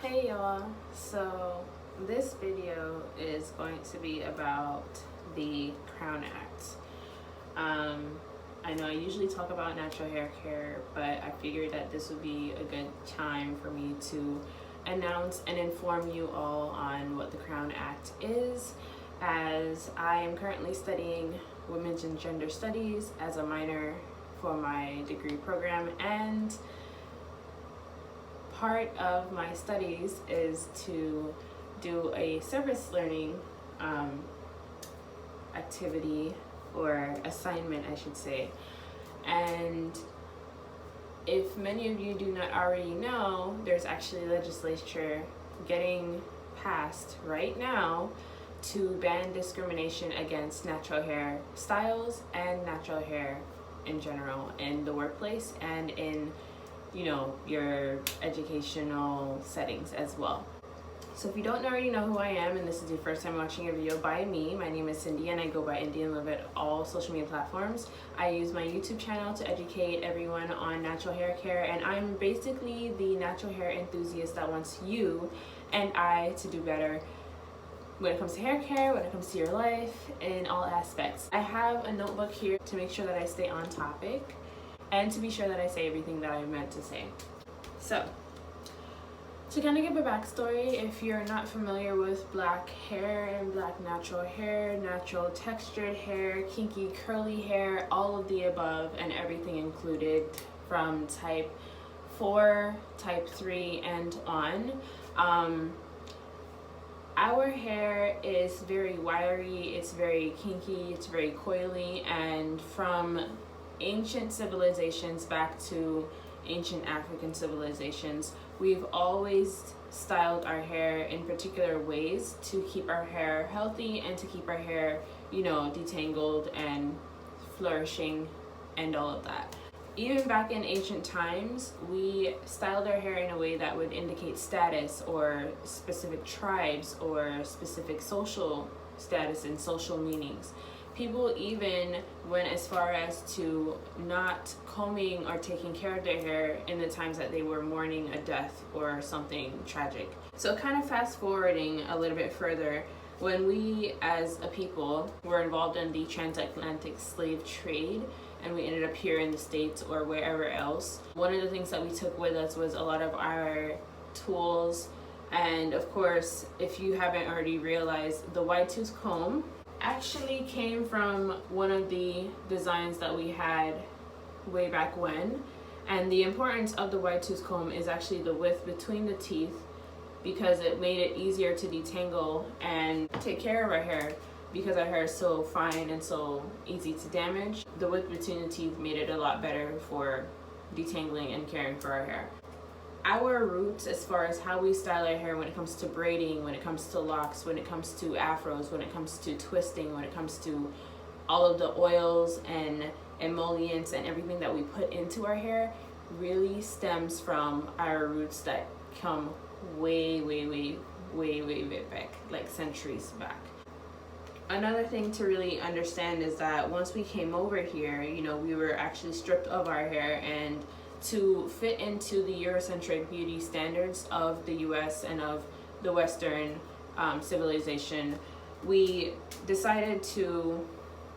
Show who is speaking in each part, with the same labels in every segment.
Speaker 1: Hey y'all, so this video is going to be about the Crown Act. I know I usually talk about natural hair care, but I figured that this would be a good time for me to announce and inform you all on what the Crown Act is, as I am currently studying Women's and Gender Studies as a minor for my degree program, and part of my studies is to do a service learning activity or assignment, I should say. And if many of you do not already know, there's actually legislature getting passed right now to ban discrimination against natural hair styles and natural hair in general in the workplace and in your educational settings as well. So if you don't already know who I am and this is your first time watching a video by me, my name is Cindy and I go by Indian Love at all social media platforms. I use my YouTube channel to educate everyone on natural hair care, and I'm basically the natural hair enthusiast that wants you and I to do better when it comes to hair care, when it comes to your life, in all aspects. I have a notebook here to make sure that I stay on topic and to be sure that I say everything that I meant to say. So, to kind of give a backstory, if you're not familiar with black hair and black natural hair, natural textured hair, kinky curly hair, all of the above and everything included from type 4, type 3 and on, our hair is very wiry, it's very kinky, it's very coily, and from ancient civilizations back to ancient African civilizations, we've always styled our hair in particular ways to keep our hair healthy and to keep our hair, detangled and flourishing and all of that. Even back in ancient times, we styled our hair in a way that would indicate status or specific tribes or specific social status and social meanings. People even went as far as to not combing or taking care of their hair in the times that they were mourning a death or something tragic. So kind of fast forwarding a little bit further, when we as a people were involved in the transatlantic slave trade and we ended up here in the States or wherever else, one of the things that we took with us was a lot of our tools. And of course, if you haven't already realized, the wide tooth comb actually came from one of the designs that we had way back when. And the importance of the wide tooth comb is actually the width between the teeth, because it made it easier to detangle and take care of our hair, because our hair is so fine and so easy to damage. The width between the teeth made it a lot better for detangling and caring for our hair. Our roots as far as how we style our hair when it comes to braiding, when it comes to locks, when it comes to afros, when it comes to twisting, when it comes to all of the oils and emollients and everything that we put into our hair, really stems from our roots that come way back, like centuries back. Another thing to really understand is that once we came over here, we were actually stripped of our hair, and to fit into the Eurocentric beauty standards of the US and of the Western civilization, we decided to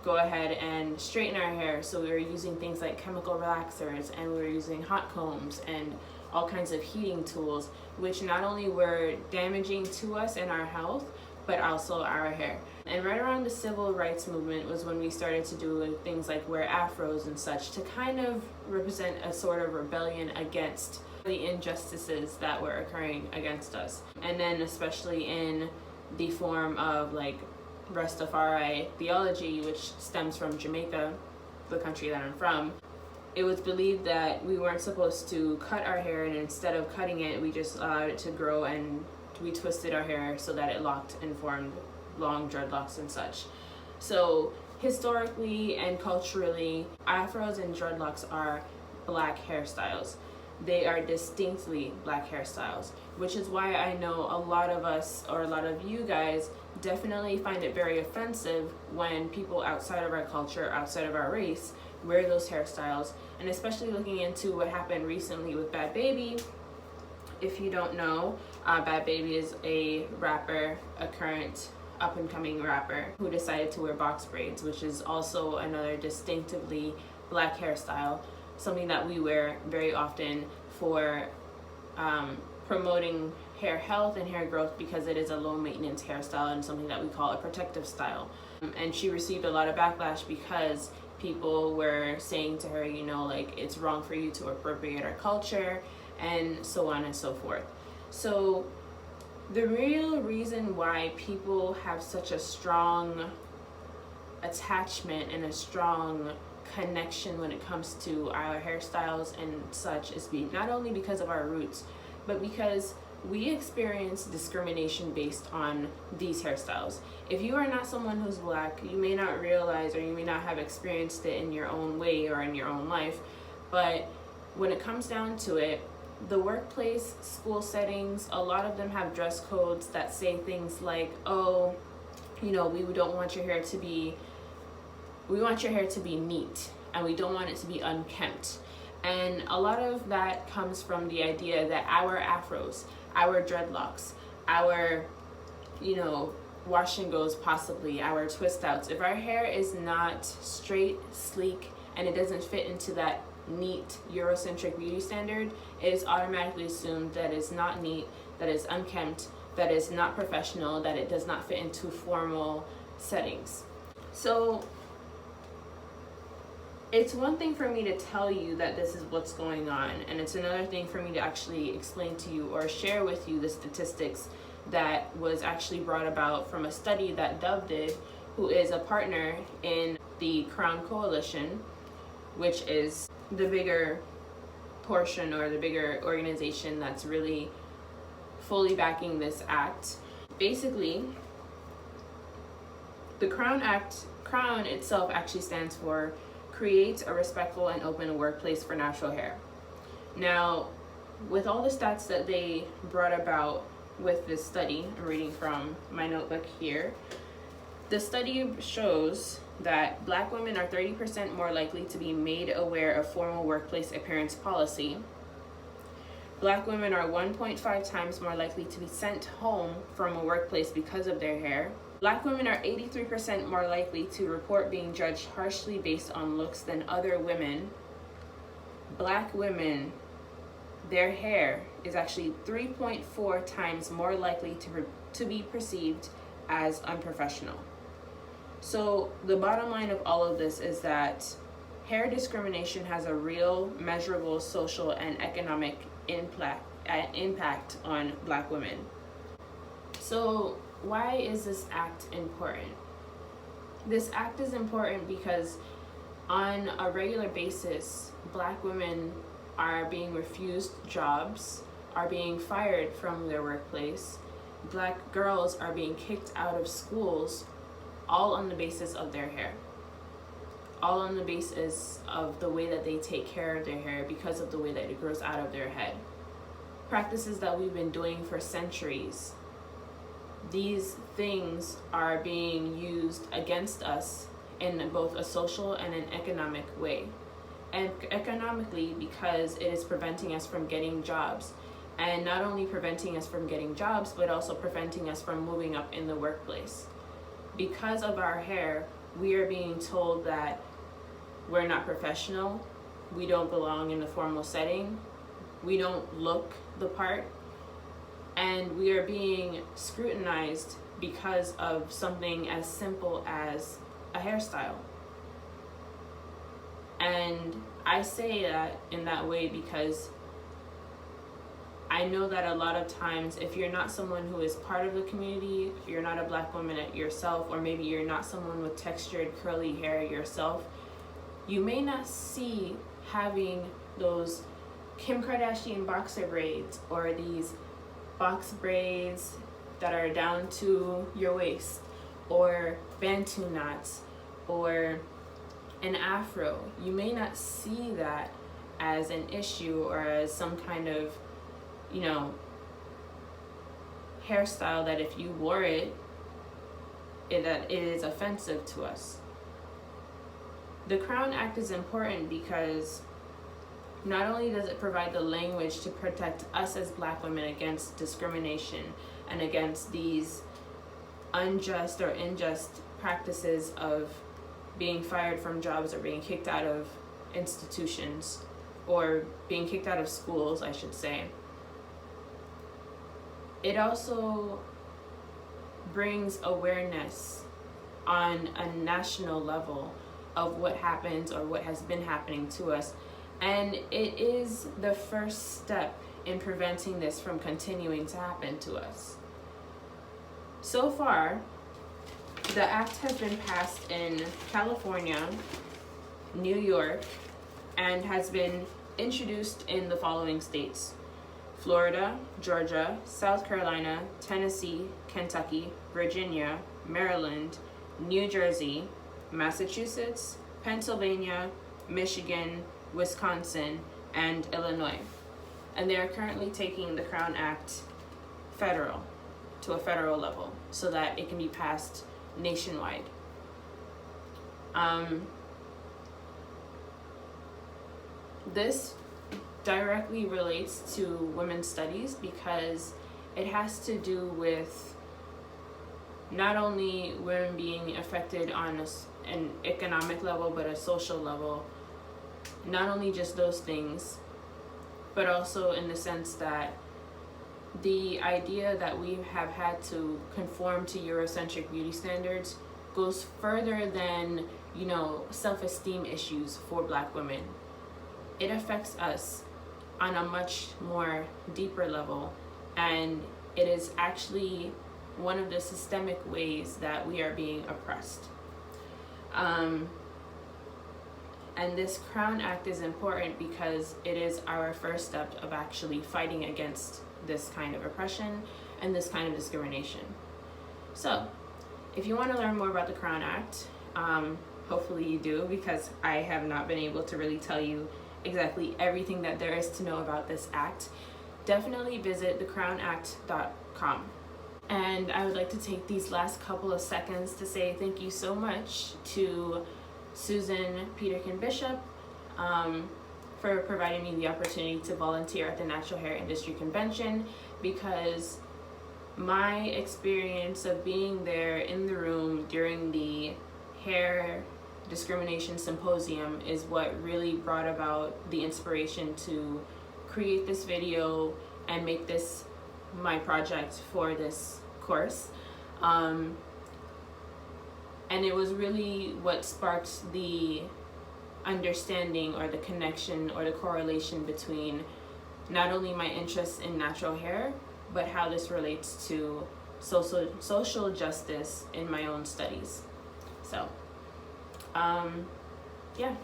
Speaker 1: go ahead and straighten our hair. So we were using things like chemical relaxers, and we were using hot combs and all kinds of heating tools, which not only were damaging to us and our health, but also our hair. And right around the civil rights movement was when we started to do things like wear afros and such, to kind of represent a sort of rebellion against the injustices that were occurring against us. And then especially in the form of like Rastafari theology, which stems from Jamaica, the country that I'm from. It was believed that we weren't supposed to cut our hair, and instead of cutting it, we just allowed it to grow, and we twisted our hair so that it locked and formed long dreadlocks and such. So historically and culturally, afros and dreadlocks are black hairstyles. They are distinctly black hairstyles, which is why I know a lot of us, or a lot of you guys, definitely find it very offensive when people outside of our culture, outside of our race, wear those hairstyles. And especially looking into what happened recently with Bad Baby, if you don't know, Bad Baby is a rapper, a current up-and-coming rapper who decided to wear box braids, which is also another distinctively black hairstyle, something that we wear very often for promoting hair health and hair growth, because it is a low-maintenance hairstyle and something that we call a protective style. And she received a lot of backlash because people were saying to her, you know, like, it's wrong for you to appropriate our culture, and so on and so forth. So the real reason why people have such a strong attachment and a strong connection when it comes to our hairstyles and such is not only because of our roots, but because we experience discrimination based on these hairstyles. If you are not someone who's black, you may not realize, or you may not have experienced it in your own way or in your own life, but when it comes down to it, the workplace, school settings, a lot of them have dress codes that say things like, oh, you know, we don't want your hair to be, we want your hair to be neat, and we don't want it to be unkempt. And a lot of that comes from the idea that our afros, our dreadlocks, our, you know, wash and goes, possibly our twist outs, if our hair is not straight, sleek, and it doesn't fit into that neat Eurocentric beauty standard, it is automatically assumed that it's not neat, that it's unkempt, that it's not professional, that it does not fit into formal settings. So it's one thing for me to tell you that this is what's going on, and it's another thing for me to actually explain to you or share with you the statistics that was actually brought about from a study that Dove did, who is a partner in the Crown Coalition, which is the bigger portion or the bigger organization that's really fully backing this act. Basically, the Crown itself actually stands for Create a Respectful and Open Workplace for Natural Hair. Now, with all the stats that they brought about with this study, I'm reading from my notebook here, the study shows that black women are 30% more likely to be made aware of formal workplace appearance policy. Black women are 1.5 times more likely to be sent home from a workplace because of their hair. Black women are 83% more likely to report being judged harshly based on looks than other women. Black women, their hair is actually 3.4 times more likely to be perceived as unprofessional. So the bottom line of all of this is that hair discrimination has a real, measurable social and economic impact on black women. So why is this act important? This act is important because on a regular basis, black women are being refused jobs, are being fired from their workplace. Black girls are being kicked out of schools, all on the basis of their hair. All on the basis of the way that they take care of their hair because of the way that it grows out of their head. Practices that we've been doing for centuries. These things are being used against us in both a social and an economic way. And economically, because it is preventing us from getting jobs. And not only preventing us from getting jobs, but also preventing us from moving up in the workplace. Because of our hair, we are being told that we're not professional, we don't belong in a formal setting, we don't look the part, and we are being scrutinized because of something as simple as a hairstyle. And I say that in that way because I know that a lot of times, if you're not someone who is part of the community, you're not a black woman yourself, or maybe you're not someone with textured curly hair yourself, you may not see having those Kim Kardashian boxer braids or these box braids that are down to your waist, or bantu knots, or an afro. You may not see that as an issue or as some kind of, you know, hairstyle that if you wore it, that it is offensive to us. The Crown Act is important because not only does it provide the language to protect us as Black women against discrimination and against these unjust or unjust practices of being fired from jobs or being kicked out of institutions or being kicked out of schools, I should say. It also brings awareness on a national level of what happens or what has been happening to us. And it is the first step in preventing this from continuing to happen to us. So far, the act has been passed in California, New York, and has been introduced in the following states: Florida, Georgia, South Carolina, Tennessee, Kentucky, Virginia, Maryland, New Jersey, Massachusetts, Pennsylvania, Michigan, Wisconsin, and Illinois. And they are currently taking the Crown Act to a federal level so that it can be passed nationwide. This directly relates to women's studies because it has to do with not only women being affected on an economic level but a social level, not only just those things, but also in the sense that the idea that we have had to conform to Eurocentric beauty standards goes further than, self-esteem issues for Black women. It affects us on a much more deeper level, and it is actually one of the systemic ways that we are being oppressed. And this Crown Act is important because it is our first step of actually fighting against this kind of oppression and this kind of discrimination. So, if you want to learn more about the Crown Act, hopefully you do, because I have not been able to really tell you exactly everything that there is to know about this act, definitely visit thecrownact.com. And I would like to take these last couple of seconds to say thank you so much to Susan Peterkin Bishop for providing me the opportunity to volunteer at the Natural Hair Industry Convention, because my experience of being there in the room during the Hair Discrimination Symposium is what really brought about the inspiration to create this video and make this my project for this course. And it was really what sparked the understanding or the connection or the correlation between not only my interest in natural hair, but how this relates to social justice in my own studies. So, yeah,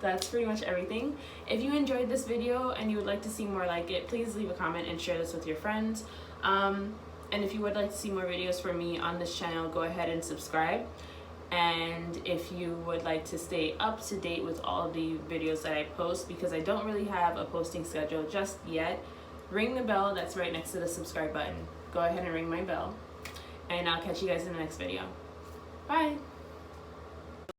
Speaker 1: that's pretty much everything. If you enjoyed this video and you would like to see more like it, please leave a comment and share this with your friends. And if you would like to see more videos from me on this channel, go ahead and subscribe. And if you would like to stay up to date with all the videos that I post, because I don't really have a posting schedule just yet, ring the bell that's right next to the subscribe button. Go ahead and ring my bell, and I'll catch you guys in the next video. Bye!